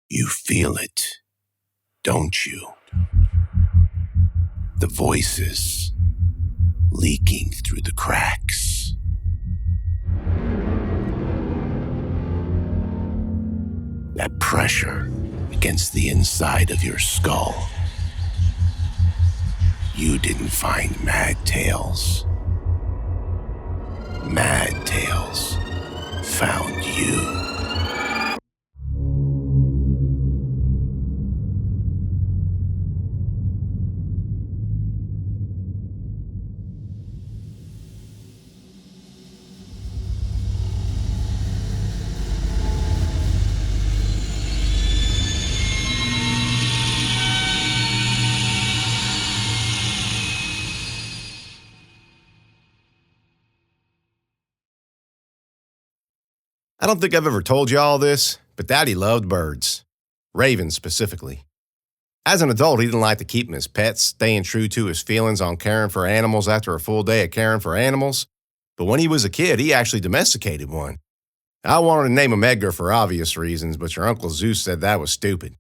You feel it, don't you? The voices leaking through the cracks. That pressure against the inside of your skull. You didn't find Mad Tales. Mad Tales found you. I don't think I've ever told you all this, but Daddy loved birds. Ravens specifically. As an adult, he didn't like to keep them as pets, staying true to his feelings on caring for animals after a full day of caring for animals. But when he was a kid, he actually domesticated one. I wanted to name him Edgar for obvious reasons, but your Uncle Zeus said that was stupid.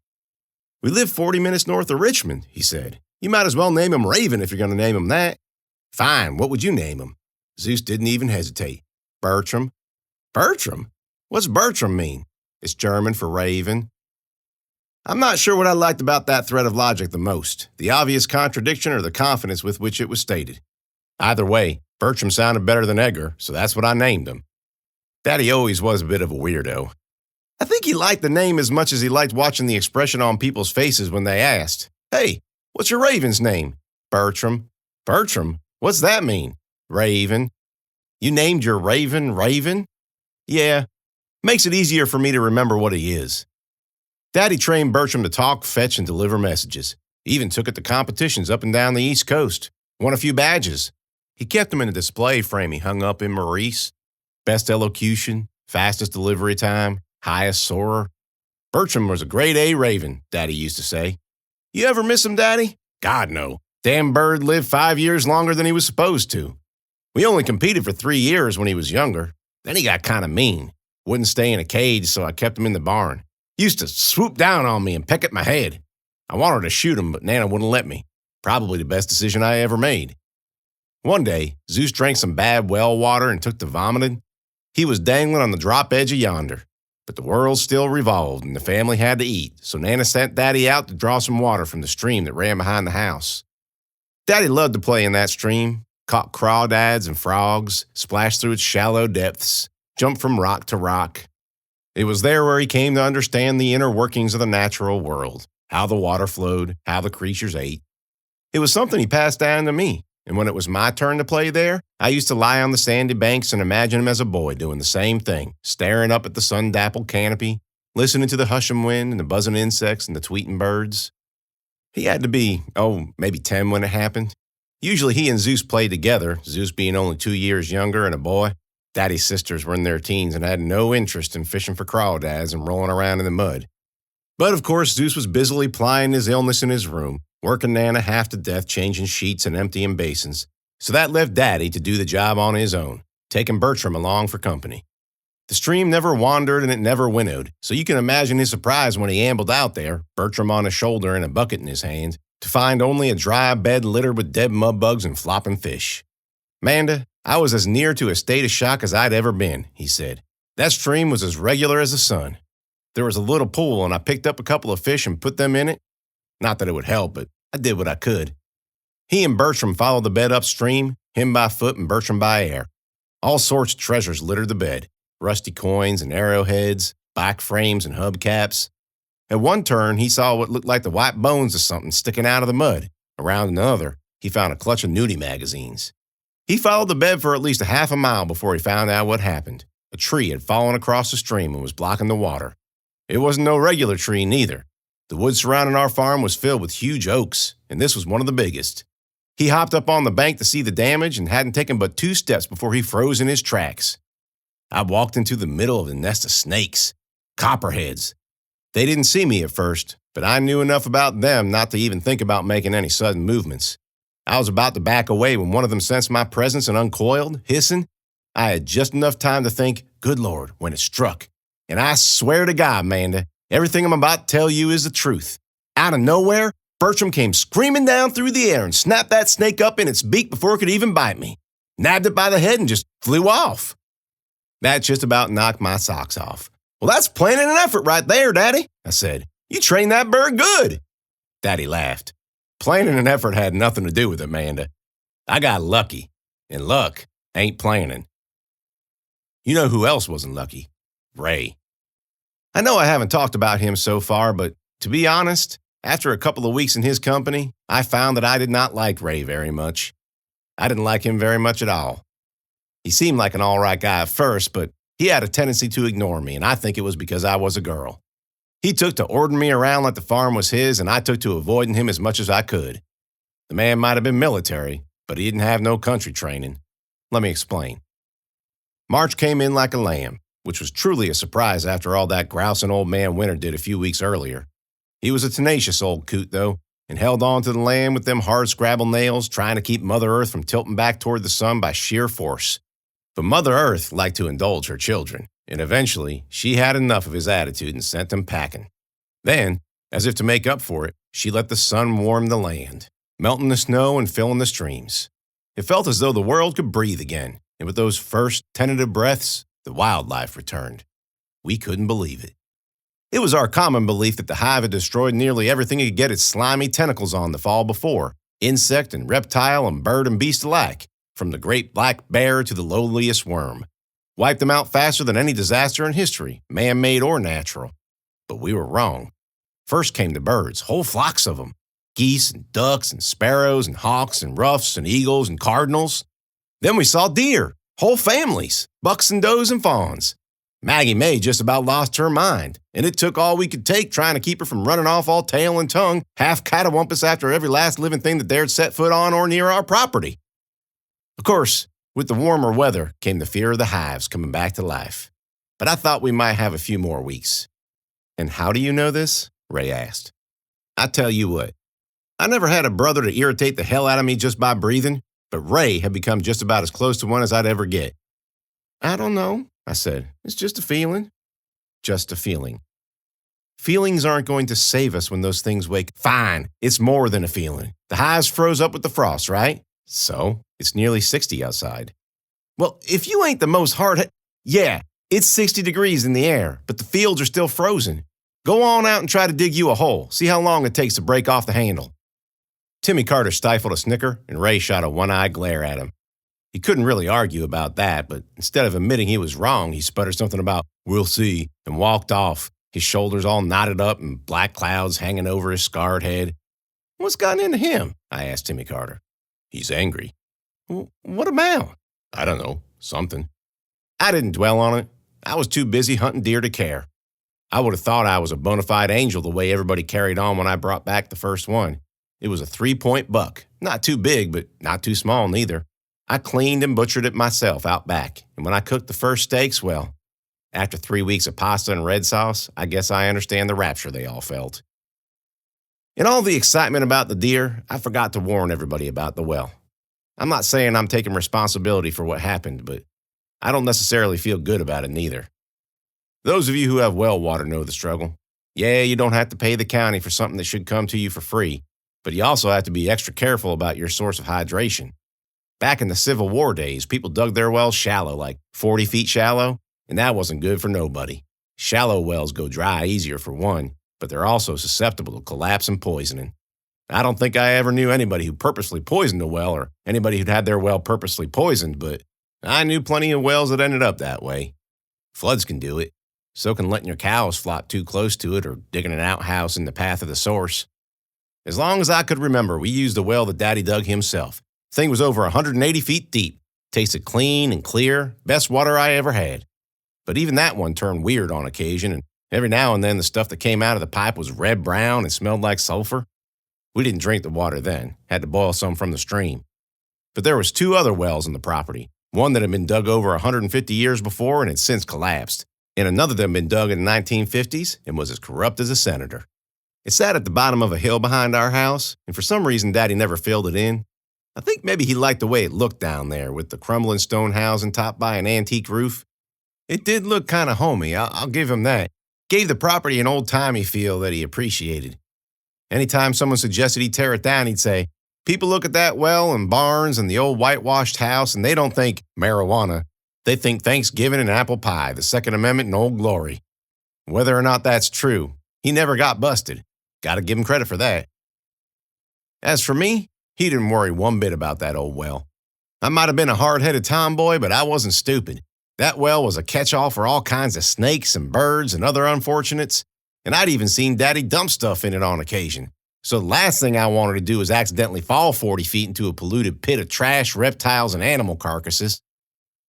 We live 40 minutes north of Richmond, he said. You might as well name him Raven if you're going to name him that. Fine, what would you name him? Zeus didn't even hesitate. Bertram. Bertram? What's Bertram mean? It's German for raven. I'm not sure what I liked about that thread of logic the most, the obvious contradiction or the confidence with which it was stated. Either way, Bertram sounded better than Edgar, so that's what I named him. Daddy always was a bit of a weirdo. I think he liked the name as much as he liked watching the expression on people's faces when they asked, "Hey, what's your raven's name?" "Bertram." "Bertram? What's that mean?" "Raven." "You named your raven Raven?" "Yeah. Makes it easier for me to remember what he is." Daddy trained Bertram to talk, fetch, and deliver messages. He even took it to competitions up and down the East Coast. Won a few badges. He kept them in a display frame he hung up in Maurice. Best elocution, fastest delivery time, highest soarer. Bertram was a grade A raven, Daddy used to say. You ever miss him, Daddy? God, no. Damn bird lived 5 years longer than he was supposed to. We only competed for 3 years when he was younger. Then he got kind of mean. Wouldn't stay in a cage, so I kept him in the barn. Used to swoop down on me and peck at my head. I wanted to shoot him, but Nana wouldn't let me. Probably the best decision I ever made. One day, Zeus drank some bad well water and took to vomiting. He was dangling on the drop edge of yonder. But the world still revolved, and the family had to eat, so Nana sent Daddy out to draw some water from the stream that ran behind the house. Daddy loved to play in that stream, caught crawdads and frogs, splashed through its shallow depths, jumped from rock to rock. It was there where he came to understand the inner workings of the natural world, how the water flowed, how the creatures ate. It was something he passed down to me, and when it was my turn to play there, I used to lie on the sandy banks and imagine him as a boy doing the same thing, staring up at the sun-dappled canopy, listening to the hushing wind and the buzzing insects and the tweeting birds. He had to be, maybe 10 when it happened. Usually he and Zeus played together, Zeus being only 2 years younger and a boy. Daddy's sisters were in their teens and had no interest in fishing for crawdads and rolling around in the mud. But of course, Zeus was busily plying his illness in his room, working Nana half to death changing sheets and emptying basins. So that left Daddy to do the job on his own, taking Bertram along for company. The stream never wandered and it never winnowed, so you can imagine his surprise when he ambled out there, Bertram on his shoulder and a bucket in his hand, to find only a dry bed littered with dead mudbugs and flopping fish. "Manda, I was as near to a state of shock as I'd ever been," he said. "That stream was as regular as the sun. There was a little pool and I picked up a couple of fish and put them in it. Not that it would help, but I did what I could." He and Bertram followed the bed upstream, him by foot and Bertram by air. All sorts of treasures littered the bed, rusty coins and arrowheads, back frames and hubcaps. At one turn, he saw what looked like the white bones of something sticking out of the mud. Around another, he found a clutch of nudie magazines. He followed the bed for at least a half a mile before he found out what happened. A tree had fallen across the stream and was blocking the water. It wasn't no regular tree, neither. The wood surrounding our farm was filled with huge oaks, and this was one of the biggest. He hopped up on the bank to see the damage and hadn't taken but 2 steps before he froze in his tracks. I walked into the middle of a nest of snakes, copperheads. They didn't see me at first, but I knew enough about them not to even think about making any sudden movements. I was about to back away when one of them sensed my presence and uncoiled, hissing. I had just enough time to think, good Lord, when it struck. And I swear to God, Manda, Everything I'm about to tell you is the truth. Out of nowhere, Bertram came screaming down through the air and snapped that snake up in its beak before it could even bite me. Nabbed it by the head and just flew off. That just about knocked my socks off. Well, that's planning and effort right there, Daddy, I said. You trained that bird good. Daddy laughed. Planning and effort had nothing to do with it, Amanda. I got lucky, and luck ain't planning. You know who else wasn't lucky? Ray. I know I haven't talked about him so far, but to be honest, after a couple of weeks in his company, I found that I did not like Ray very much. I didn't like him very much at all. He seemed like an all right guy at first, but he had a tendency to ignore me, and I think it was because I was a girl. He took to ordering me around like the farm was his, and I took to avoiding him as much as I could. The man might have been military, but he didn't have no country training. Let me explain. March came in like a lamb, which was truly a surprise after all that grousing old man Winter did a few weeks earlier. He was a tenacious old coot, though, and held on to the land with them hard scrabble nails, trying to keep Mother Earth from tilting back toward the sun by sheer force. But Mother Earth liked to indulge her children, and eventually she had enough of his attitude and sent him packing. Then, as if to make up for it, she let the sun warm the land, melting the snow and filling the streams. It felt as though the world could breathe again, and with those first tentative breaths, the wildlife returned. We couldn't believe it. It was our common belief that the hive had destroyed nearly everything it could get its slimy tentacles on the fall before, insect and reptile and bird and beast alike, from the great black bear to the lowliest worm. Wiped them out faster than any disaster in history, man-made or natural. But we were wrong. First came the birds, whole flocks of them. Geese and ducks and sparrows and hawks and ruffs and eagles and cardinals. Then we saw deer, whole families, bucks and does and fawns. Maggie May just about lost her mind, and it took all we could take trying to keep her from running off all tail and tongue, half catawampus after every last living thing that dared set foot on or near our property. Of course, with the warmer weather came the fear of the hives coming back to life. But I thought we might have a few more weeks. And how do you know this? Ray asked. I tell you what, I never had a brother to irritate the hell out of me just by breathing, but Ray had become just about as close to one as I'd ever get. I don't know, I said. It's just a feeling. Just a feeling. Feelings aren't going to save us when those things wake. Fine, it's more than a feeling. The hives froze up with the frost, right? So, it's nearly 60 outside. Well, if you ain't the most hard... Yeah, it's 60 degrees in the air, but the fields are still frozen. Go on out and try to dig you a hole. See how long it takes to break off the handle. Timmy Carter stifled a snicker, and Ray shot a one-eyed glare at him. He couldn't really argue about that, but instead of admitting he was wrong, he sputtered something about, "We'll see," and walked off, his shoulders all knotted up and black clouds hanging over his scarred head. What's gotten into him? I asked Timmy Carter. He's angry. What about? I don't know, something. I didn't dwell on it. I was too busy hunting deer to care. I would have thought I was a bona fide angel the way everybody carried on when I brought back the first one. It was a 3-point buck. Not too big, but not too small neither. I cleaned and butchered it myself out back, and when I cooked the first steaks, well, after 3 weeks of pasta and red sauce, I guess I understand the rapture they all felt. In all the excitement about the deer, I forgot to warn everybody about the well. I'm not saying I'm taking responsibility for what happened, but I don't necessarily feel good about it neither. Those of you who have well water know the struggle. Yeah, you don't have to pay the county for something that should come to you for free, but you also have to be extra careful about your source of hydration. Back in the Civil War days, people dug their wells shallow, like 40 feet shallow, and that wasn't good for nobody. Shallow wells go dry easier for one, but they're also susceptible to collapse and poisoning. I don't think I ever knew anybody who purposely poisoned a well or anybody who'd had their well purposely poisoned, but I knew plenty of wells that ended up that way. Floods can do it. So can letting your cows flock too close to it or digging an outhouse in the path of the source. As long as I could remember, we used a well that Daddy dug himself. The thing was over 180 feet deep. Tasted clean and clear. Best water I ever had. But even that one turned weird on occasion, and every now and then the stuff that came out of the pipe was red-brown and smelled like sulfur. We didn't drink the water then. Had to boil some from the stream. But there was 2 other wells on the property. One that had been dug over 150 years before and had since collapsed. And another that had been dug in the 1950s and was as corrupt as a senator. It sat at the bottom of a hill behind our house, and for some reason Daddy never filled it in. I think maybe he liked the way it looked down there with the crumbling stone housing topped by an antique roof. It did look kind of homey, I'll give him that. Gave the property an old-timey feel that he appreciated. Anytime someone suggested he tear it down, he'd say, "People look at that well and barns and the old whitewashed house and they don't think marijuana. They think Thanksgiving and apple pie, the Second Amendment and Old Glory." Whether or not that's true, he never got busted. Gotta give him credit for that. As for me, he didn't worry one bit about that old well. I might have been a hard-headed tomboy, but I wasn't stupid. That well was a catch-all for all kinds of snakes and birds and other unfortunates, and I'd even seen Daddy dump stuff in it on occasion. So the last thing I wanted to do was accidentally fall 40 feet into a polluted pit of trash, reptiles, and animal carcasses.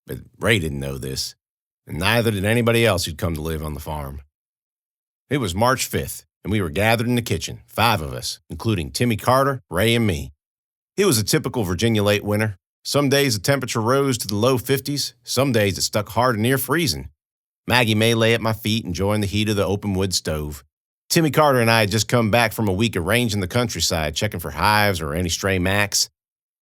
But Ray didn't know this, and neither did anybody else who'd come to live on the farm. It was March 5th, and we were gathered in the kitchen, 5 of us, including Timmy Carter, Ray, and me. It was a typical Virginia late winter. Some days the temperature rose to the low 50s, some days it stuck hard and near freezing. Maggie May lay at my feet enjoying the heat of the open wood stove. Timmy Carter and I had just come back from a week of ranging the countryside, checking for hives or any stray Macs.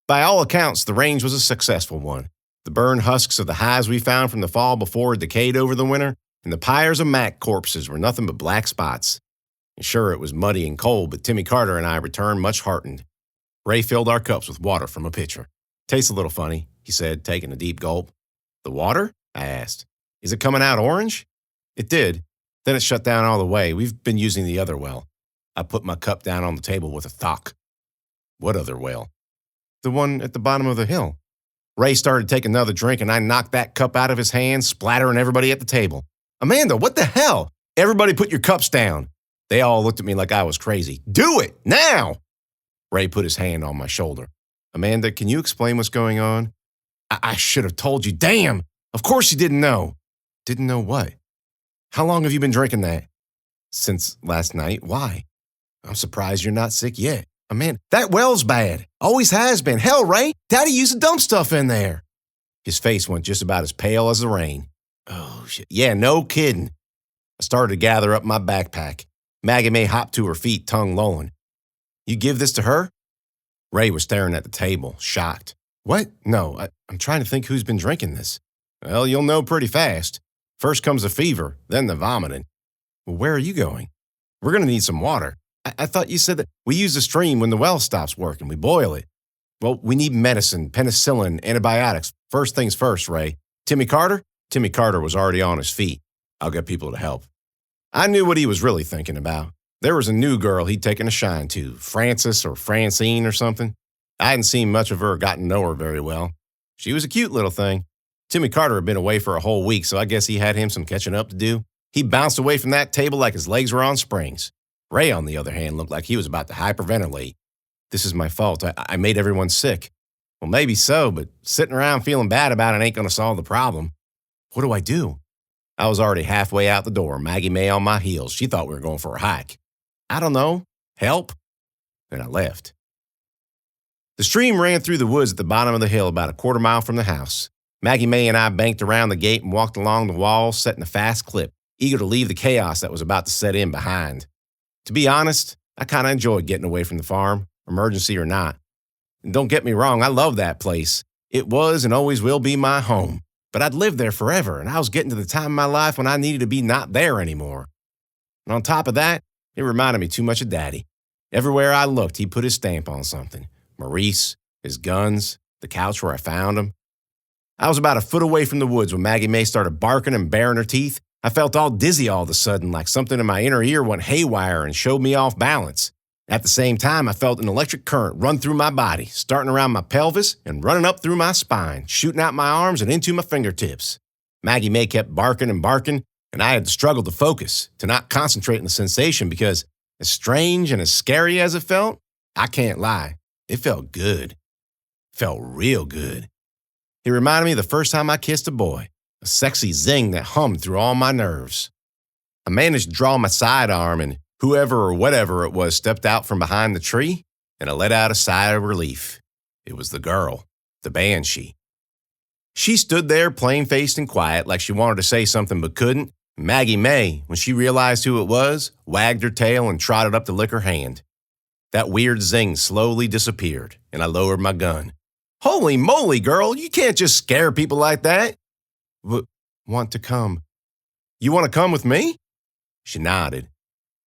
By all accounts, the range was a successful one. The burned husks of the hives we found from the fall before had decayed over the winter, and the pyres of Mac corpses were nothing but black spots. And sure, it was muddy and cold, but Timmy Carter and I returned much heartened. Ray filled our cups with water from a pitcher. "Tastes a little funny," he said, taking a deep gulp. "The water?" I asked. "Is it coming out orange?" It did. Then it shut down all the way. We've been using the other well. I put my cup down on the table with a thock. "What other well?" "The one at the bottom of the hill." Ray started taking another drink, and I knocked that cup out of his hand, splattering everybody at the table. "Amanda, what the hell? Everybody put your cups down." They all looked at me like I was crazy. "Do it, now!" Ray put his hand on my shoulder. "Amanda, can you explain what's going on?" I should have told you. Damn! Of course you didn't know." "Didn't know what?" "How long have you been drinking that?" "Since last night. Why?" "I'm surprised you're not sick yet." "Amanda, that well's bad. Always has been. Hell, Ray, Daddy used to dump stuff in there." His face went just about as pale as the rain. "Oh, shit. Yeah, no kidding." I started to gather up my backpack. Maggie May hopped to her feet, tongue lolling. "You give this to her?" Ray was staring at the table, shocked. "What? No, I'm trying to think who's been drinking this." "Well, you'll know pretty fast. First comes the fever, then the vomiting." "Well, where are you going?" "We're going to need some water." I thought you said that we use the stream when the well stops working. We boil it." "Well, we need medicine, penicillin, antibiotics. First things first, Ray. Timmy Carter?" Timmy Carter was already on his feet. "I'll get people to help." I knew what he was really thinking about. There was a new girl he'd taken a shine to, Frances or Francine or something. I hadn't seen much of her or gotten to know her very well. She was a cute little thing. Timmy Carter had been away for a whole week, so I guess he had him some catching up to do. He bounced away from that table like his legs were on springs. Ray, on the other hand, looked like he was about to hyperventilate. "This is my fault. I made everyone sick." "Well, maybe so, but sitting around feeling bad about it ain't going to solve the problem." "What do I do?" I was already halfway out the door, Maggie May on my heels. She thought we were going for a hike. "I don't know. Help?" Then I left. The stream ran through the woods at the bottom of the hill about a quarter mile from the house. Maggie May and I banked around the gate and walked along the wall, setting a fast clip, eager to leave the chaos that was about to set in behind. To be honest, I kind of enjoyed getting away from the farm, emergency or not. And don't get me wrong, I love that place. It was and always will be my home. But I'd lived there forever, and I was getting to the time in my life when I needed to be not there anymore. And on top of that, it reminded me too much of Daddy. Everywhere I looked, he put his stamp on something. Maurice, his guns, the couch where I found him. I was about a foot away from the woods when Maggie May started barking and baring her teeth. I felt all dizzy all of a sudden, like something in my inner ear went haywire and showed me off balance. At the same time, I felt an electric current run through my body, starting around my pelvis and running up through my spine, shooting out my arms and into my fingertips. Maggie May kept barking and barking, and I had to struggle to focus, to not concentrate on the sensation because, as strange and as scary as it felt, I can't lie, it felt good. It felt real good. It reminded me of the first time I kissed a boy, a sexy zing that hummed through all my nerves. I managed to draw my sidearm, and whoever or whatever it was stepped out from behind the tree, and I let out a sigh of relief. It was the girl, the banshee. She stood there plain-faced and quiet like she wanted to say something but couldn't. Maggie May, when she realized who it was, wagged her tail and trotted up to lick her hand. That weird zing slowly disappeared, and I lowered my gun. "Holy moly, girl, you can't just scare people like that." "Want to come." "You want to come with me?" She nodded.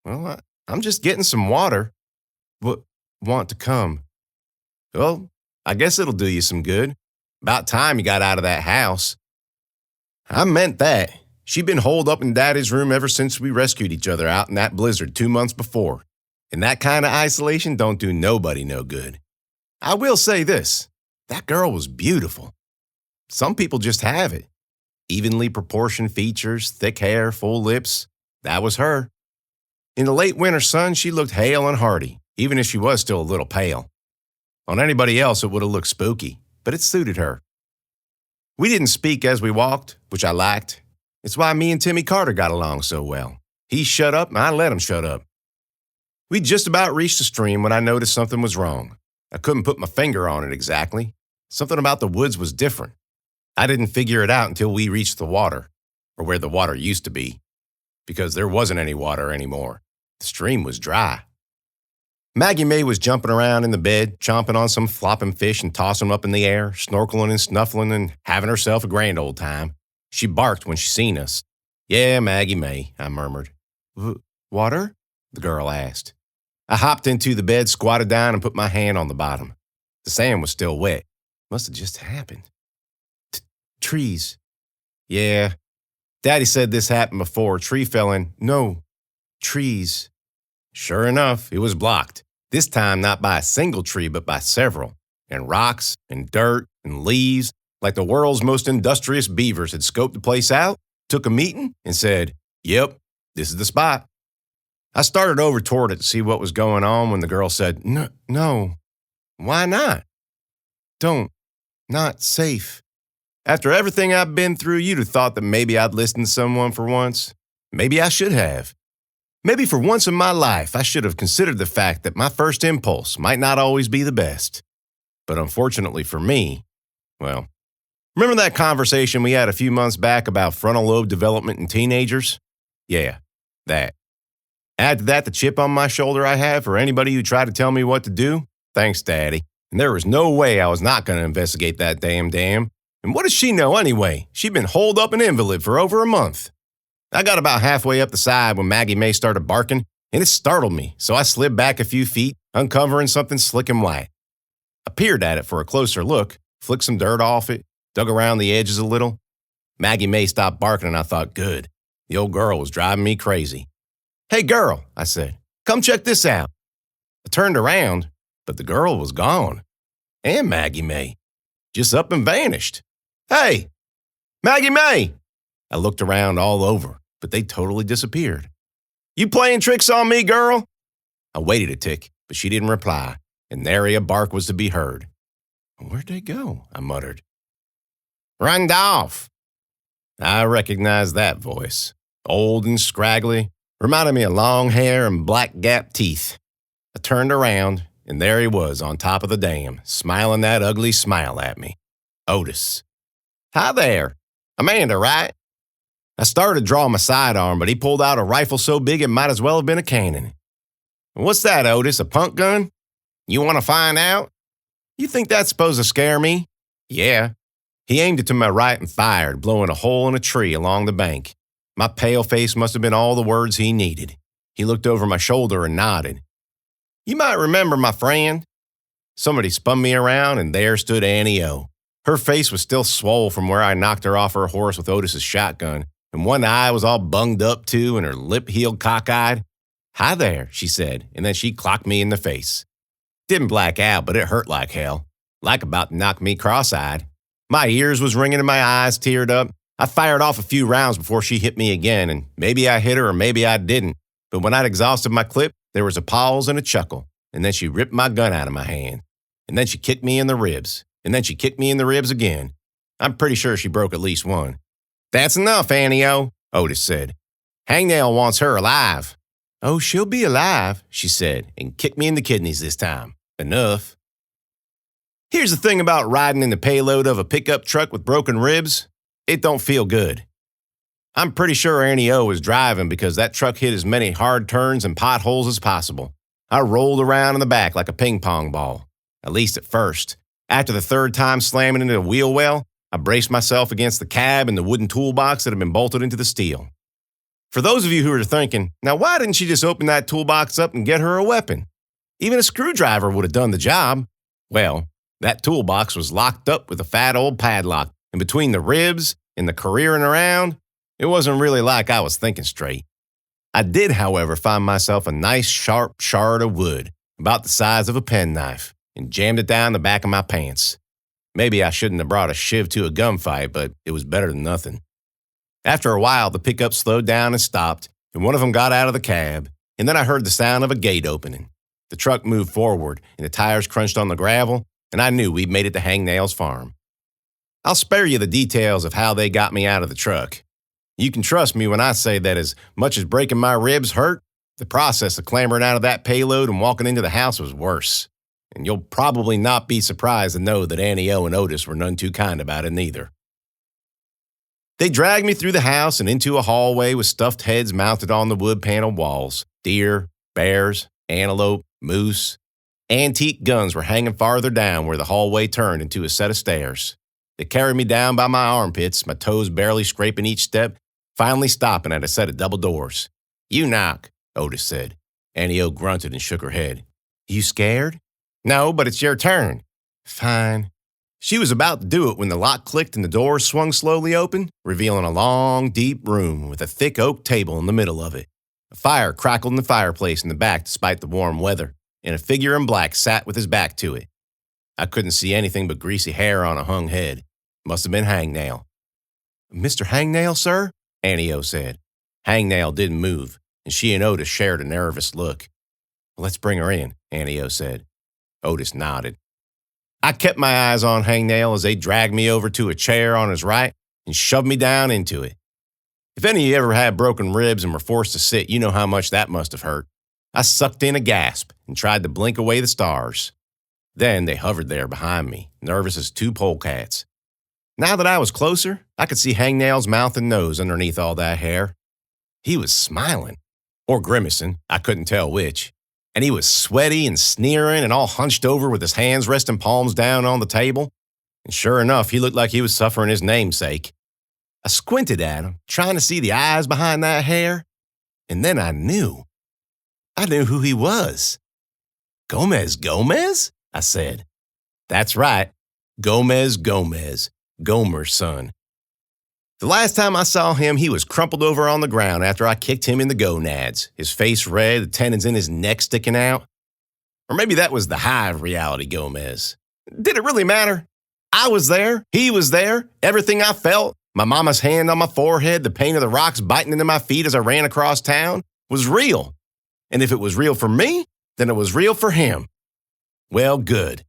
Well, I'm just getting some water. What, want to come? Well, I guess it'll do you some good. About time you got out of that house. I meant that. She'd been holed up in Daddy's room ever since we rescued each other out in that blizzard 2 months before. And that kind of isolation don't do nobody no good. I will say this, that girl was beautiful. Some people just have it. Evenly proportioned features, thick hair, full lips. That was her. In the late winter sun, she looked hale and hearty, even if she was still a little pale. On anybody else, it would have looked spooky, but it suited her. We didn't speak as we walked, which I liked. It's why me and Timmy Carter got along so well. He shut up, and I let him shut up. We'd just about reached the stream when I noticed something was wrong. I couldn't put my finger on it exactly. Something about the woods was different. I didn't figure it out until we reached the water, or where the water used to be, because there wasn't any water anymore. The stream was dry. Maggie May was jumping around in the bed, chomping on some flopping fish and tossing them up in the air, snorkeling and snuffling and having herself a grand old time. She barked when she seen us. Yeah, Maggie May, I murmured. Water? The girl asked. I hopped into the bed, squatted down, and put my hand on the bottom. The sand was still wet. Must have just happened. Trees. Yeah. Daddy said this happened before. A tree fell in. No. Trees. Sure enough, it was blocked. This time not by a single tree, but by several. And rocks, and dirt, and leaves, like the world's most industrious beavers had scoped the place out, took a meeting, and said, yep, this is the spot. I started over toward it to see what was going on when the girl said, no. Why not? Don't. Not safe. After everything I've been through, you'd have thought that maybe I'd listen to someone for once. Maybe I should have. Maybe for once in my life, I should have considered the fact that my first impulse might not always be the best. But unfortunately for me, well, remember that conversation we had a few months back about frontal lobe development in teenagers? Yeah, that. Add to that the chip on my shoulder I have for anybody who tried to tell me what to do. Thanks, Daddy. And there was no way I was not going to investigate that damn dam. And what does she know anyway? She'd been holed up an invalid for over a month. I got about halfway up the side when Maggie May started barking, and it startled me, so I slid back a few feet, uncovering something slick and white. I peered at it for a closer look, flicked some dirt off it, dug around the edges a little. Maggie May stopped barking, and I thought, good. The old girl was driving me crazy. Hey, girl, I said, come check this out. I turned around, but the girl was gone. And Maggie May. Just up and vanished. Hey, Maggie May! I looked around all over, but they totally disappeared. You playing tricks on me, girl? I waited a tick, but she didn't reply, and nary a bark was to be heard. Where'd they go? I muttered. Runned off. I recognized that voice. Old and scraggly, reminded me of long hair and black gap teeth. I turned around, and there he was on top of the dam, smiling that ugly smile at me. Otis. Hi there. Amanda, right? I started to draw my sidearm, but he pulled out a rifle so big it might as well have been a cannon. What's that, Otis, a punk gun? You want to find out? You think that's supposed to scare me? Yeah. He aimed it to my right and fired, blowing a hole in a tree along the bank. My pale face must have been all the words he needed. He looked over my shoulder and nodded. You might remember my friend. Somebody spun me around, and there stood Annie O. Her face was still swole from where I knocked her off her horse with Otis's shotgun, and one eye was all bunged up too, and her lip healed cockeyed. Hi there, she said, and then she clocked me in the face. Didn't black out, but it hurt like hell. Like about to knock me cross-eyed. My ears was ringing and my eyes teared up. I fired off a few rounds before she hit me again, and maybe I hit her or maybe I didn't. But when I'd exhausted my clip, there was a pause and a chuckle, and then she ripped my gun out of my hand. And then she kicked me in the ribs, and then she kicked me in the ribs again. I'm pretty sure she broke at least one. That's enough, Annie O, Otis said. Hangnail wants her alive. Oh, she'll be alive, she said, and kicked me in the kidneys this time. Enough. Here's the thing about riding in the payload of a pickup truck with broken ribs. It don't feel good. I'm pretty sure Annie O was driving because that truck hit as many hard turns and potholes as possible. I rolled around in the back like a ping pong ball, at least at first. After the third time slamming into the wheel well, I braced myself against the cab and the wooden toolbox that had been bolted into the steel. For those of you who are thinking, now why didn't she just open that toolbox up and get her a weapon? Even a screwdriver would have done the job. Well, that toolbox was locked up with a fat old padlock, and between the ribs and the careering around, it wasn't really like I was thinking straight. I did, however, find myself a nice sharp shard of wood, about the size of a penknife, and jammed it down the back of my pants. Maybe I shouldn't have brought a shiv to a gunfight, but it was better than nothing. After a while, the pickup slowed down and stopped, and one of them got out of the cab, and then I heard the sound of a gate opening. The truck moved forward, and the tires crunched on the gravel, and I knew we'd made it to Hangnail's farm. I'll spare you the details of how they got me out of the truck. You can trust me when I say that as much as breaking my ribs hurt, the process of clambering out of that payload and walking into the house was worse. And you'll probably not be surprised to know that Annie O and Otis were none too kind about it neither. They dragged me through the house and into a hallway with stuffed heads mounted on the wood paneled walls. Deer, bears, antelope, moose. Antique guns were hanging farther down where the hallway turned into a set of stairs. They carried me down by my armpits, my toes barely scraping each step, finally stopping at a set of double doors. "You knock," Otis said. Annie O grunted and shook her head. "You scared?" "No, but it's your turn." "Fine." She was about to do it when the lock clicked and the door swung slowly open, revealing a long, deep room with a thick oak table in the middle of it. A fire crackled in the fireplace in the back despite the warm weather, and a figure in black sat with his back to it. I couldn't see anything but greasy hair on a hung head. Must have been Hangnail. "Mr. Hangnail, sir?" Annie O said. Hangnail didn't move, and she and Otis shared a nervous look. "Let's bring her in," Annie O said. Otis nodded. I kept my eyes on Hangnail as they dragged me over to a chair on his right and shoved me down into it. If any of you ever had broken ribs and were forced to sit, you know how much that must have hurt. I sucked in a gasp and tried to blink away the stars. Then they hovered there behind me, nervous as two polecats. Now that I was closer, I could see Hangnail's mouth and nose underneath all that hair. He was smiling, or grimacing, I couldn't tell which. And he was sweaty and sneering and all hunched over with his hands resting palms down on the table. And sure enough, he looked like he was suffering his namesake. I squinted at him, trying to see the eyes behind that hair. And then I knew. I knew who he was. "Gomez? I said. "That's right. Gomez, Gomer's son." The last time I saw him, he was crumpled over on the ground after I kicked him in the gonads, his face red, the tendons in his neck sticking out. Or maybe that was the Hive reality Gomez. Did it really matter? I was there. He was there. Everything I felt, my mama's hand on my forehead, the pain of the rocks biting into my feet as I ran across town, was real. And if it was real for me, then it was real for him. Well, good.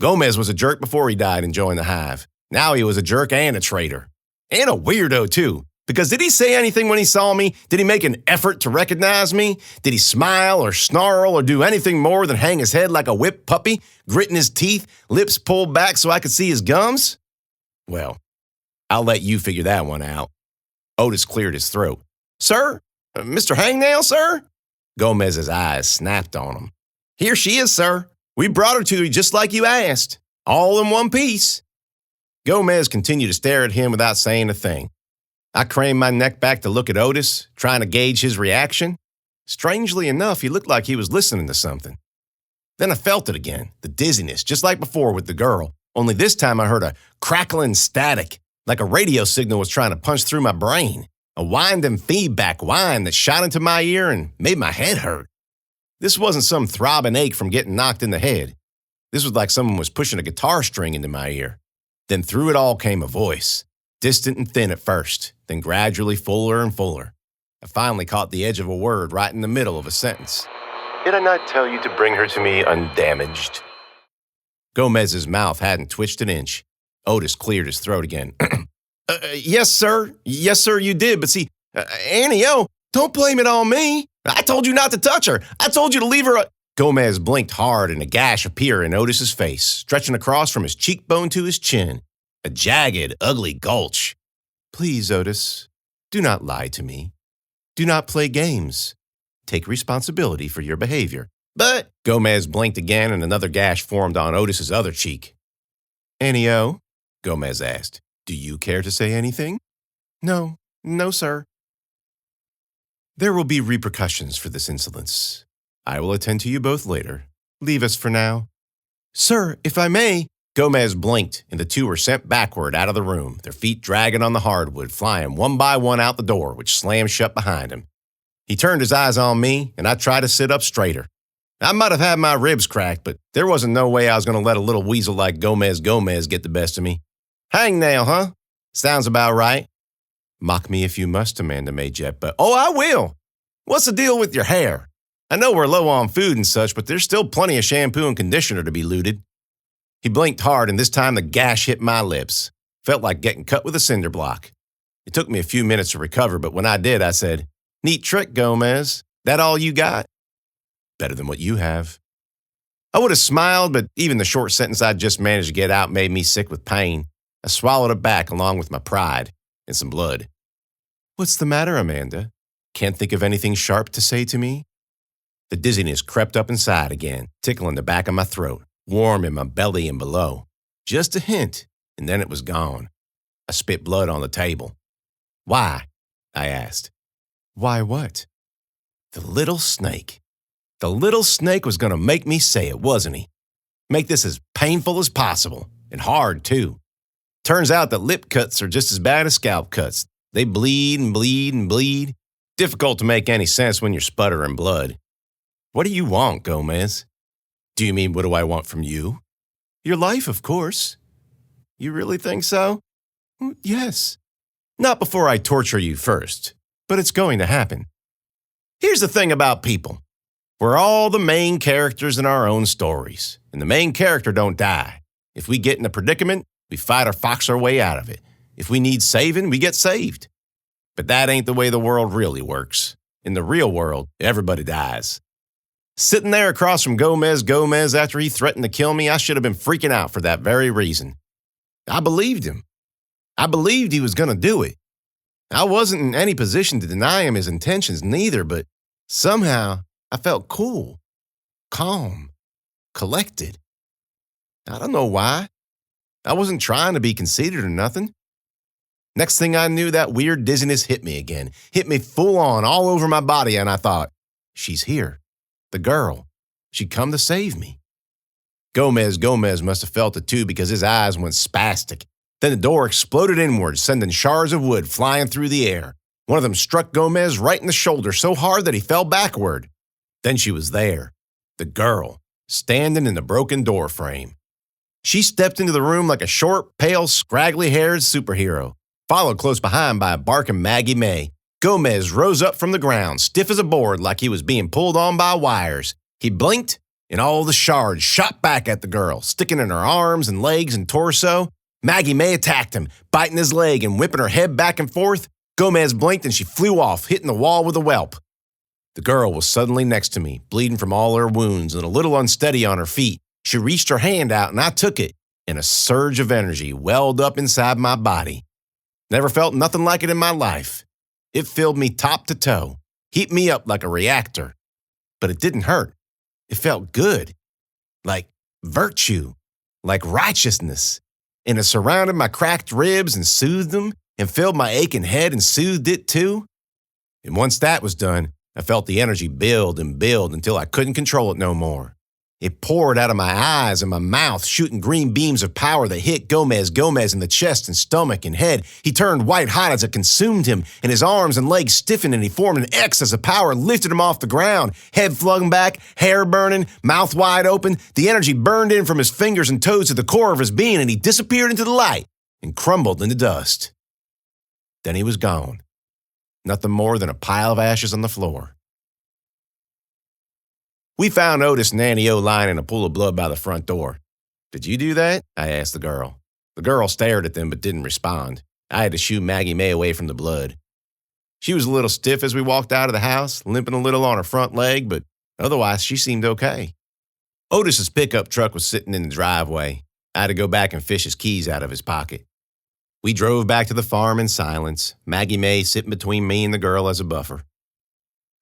Gomez was a jerk before he died and joined the Hive. Now he was a jerk and a traitor. And a weirdo, too. Because did he say anything when he saw me? Did he make an effort to recognize me? Did he smile or snarl or do anything more than hang his head like a whipped puppy, gritting his teeth, lips pulled back so I could see his gums? Well, I'll let you figure that one out. Otis cleared his throat. "Sir? Mr. Hangnail, sir?" Gomez's eyes snapped on him. "Here she is, sir. We brought her to you just like you asked. All in one piece." Gomez continued to stare at him without saying a thing. I craned my neck back to look at Otis, trying to gauge his reaction. Strangely enough, he looked like he was listening to something. Then I felt it again, the dizziness, just like before with the girl, only this time I heard a crackling static, like a radio signal was trying to punch through my brain, a winding feedback whine that shot into my ear and made my head hurt. This wasn't some throbbing ache from getting knocked in the head. This was like someone was pushing a guitar string into my ear. Then through it all came a voice, distant and thin at first, then gradually fuller and fuller. I finally caught the edge of a word right in the middle of a sentence. "Did I not tell you to bring her to me undamaged?" Gomez's mouth hadn't twitched an inch. Otis cleared his throat again. Yes, sir. Yes, sir, you did. But see, Annie O, don't blame it on me. I told you not to touch her. I told you to leave her. Gomez blinked hard and a gash appeared in Otis's face, stretching across from his cheekbone to his chin. A jagged, ugly gulch. "Please, Otis, do not lie to me. Do not play games. Take responsibility for your behavior." "But," Gomez blinked again and another gash formed on Otis's other cheek. "Annie O," Gomez asked, "do you care to say anything?" No, sir." There will be repercussions for this insolence. I will attend to you both later. Leave us for now. Sir, if I may. Gomez blinked, and the two were sent backward out of the room, their feet dragging on the hardwood, flying one by one out the door, which slammed shut behind him. He turned his eyes on me, and I tried to sit up straighter. I might have had my ribs cracked, but there wasn't no way I was going to let a little weasel like Gomez get the best of me. Hangnail, huh? Sounds about right. Mock me if you must, Amanda May Jett, but oh, I will. What's the deal with your hair? I know we're low on food and such, but there's still plenty of shampoo and conditioner to be looted. He blinked hard, and this time the gash hit my lips. Felt like getting cut with a cinder block. It took me a few minutes to recover, but when I did, I said, "Neat trick, Gomez. That all you got?" "Better than what you have." I would have smiled, but even the short sentence I just managed to get out made me sick with pain. I swallowed it back along with my pride and some blood. "What's the matter, Amanda? Can't think of anything sharp to say to me?" The dizziness crept up inside again, tickling the back of my throat, warm in my belly and below. Just a hint, and then it was gone. I spit blood on the table. "Why?" I asked. "Why what?" The little snake. The little snake was going to make me say it, wasn't he? Make this as painful as possible, and hard, too. Turns out that lip cuts are just as bad as scalp cuts. They bleed and bleed and bleed. Difficult to make any sense when you're sputtering blood. "What do you want, Gomez?" "Do you mean what do I want from you?" "Your life, of course." "You really think so?" "Yes. Not before I torture you first, but it's going to happen. Here's the thing about people. We're all the main characters in our own stories, and the main character don't die. If we get in a predicament, we fight or fox our way out of it. If we need saving, we get saved. But that ain't the way the world really works. In the real world, everybody dies. Sitting there across from Gomez after he threatened to kill me, I should have been freaking out for that very reason. I believed him. I believed he was going to do it. I wasn't in any position to deny him his intentions neither, but somehow I felt cool, calm, collected. I don't know why. I wasn't trying to be conceited or nothing. Next thing I knew, that weird dizziness hit me again, hit me full on all over my body, and I thought, she's here. The girl. She'd come to save me. Gomez must have felt it too because his eyes went spastic. Then the door exploded inward, sending shards of wood flying through the air. One of them struck Gomez right in the shoulder so hard that he fell backward. Then she was there, the girl, standing in the broken door frame. She stepped into the room like a short, pale, scraggly-haired superhero, followed close behind by a barking Maggie May. Gomez rose up from the ground, stiff as a board like he was being pulled on by wires. He blinked, and all the shards shot back at the girl, sticking in her arms and legs and torso. Maggie May attacked him, biting his leg and whipping her head back and forth. Gomez blinked and she flew off, hitting the wall with a whelp. The girl was suddenly next to me, bleeding from all her wounds and a little unsteady on her feet. She reached her hand out and I took it, and a surge of energy welled up inside my body. Never felt nothing like it in my life. It filled me top to toe, heated me up like a reactor. But it didn't hurt. It felt good, like virtue, like righteousness. And it surrounded my cracked ribs and soothed them, and filled my aching head and soothed it too. And once that was done, I felt the energy build and build until I couldn't control it no more. It poured out of my eyes and my mouth, shooting green beams of power that hit Gomez in the chest and stomach and head. He turned white hot as it consumed him, and his arms and legs stiffened, and he formed an X as the power lifted him off the ground. Head flung back, hair burning, mouth wide open. The energy burned in from his fingers and toes to the core of his being, and he disappeared into the light and crumbled into dust. Then he was gone. Nothing more than a pile of ashes on the floor. We found Otis and Annie O lying in a pool of blood by the front door. "Did you do that?" I asked the girl. The girl stared at them but didn't respond. I had to shoo Maggie May away from the blood. She was a little stiff as we walked out of the house, limping a little on her front leg, but otherwise she seemed okay. Otis's pickup truck was sitting in the driveway. I had to go back and fish his keys out of his pocket. We drove back to the farm in silence, Maggie May sitting between me and the girl as a buffer.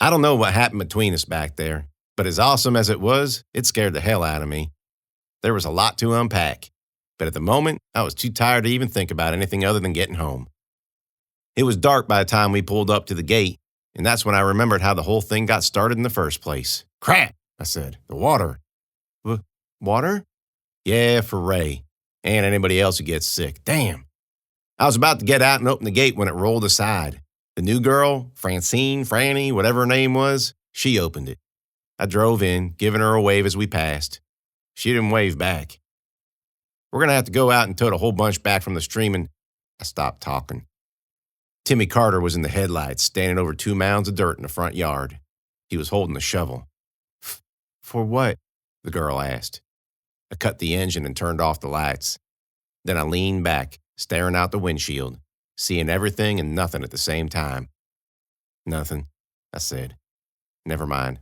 I don't know what happened between us back there. But as awesome as it was, it scared the hell out of me. There was a lot to unpack, but at the moment, I was too tired to even think about anything other than getting home. It was dark by the time we pulled up to the gate. And that's when I remembered how the whole thing got started in the first place. Crap, I said. The water. Water? Yeah, for Ray. And anybody else who gets sick. Damn. I was about to get out and open the gate when it rolled aside. The new girl, Francine, Franny, whatever her name was, she opened it. I drove in, giving her a wave as we passed. She didn't wave back. We're going to have to go out and tote a whole bunch back from the stream, and I stopped talking. Timmy Carter was in the headlights, standing over 2 mounds of dirt in the front yard. He was holding the shovel. For what? The girl asked. I cut the engine and turned off the lights. Then I leaned back, staring out the windshield, seeing everything and nothing at the same time. Nothing, I said. Never mind.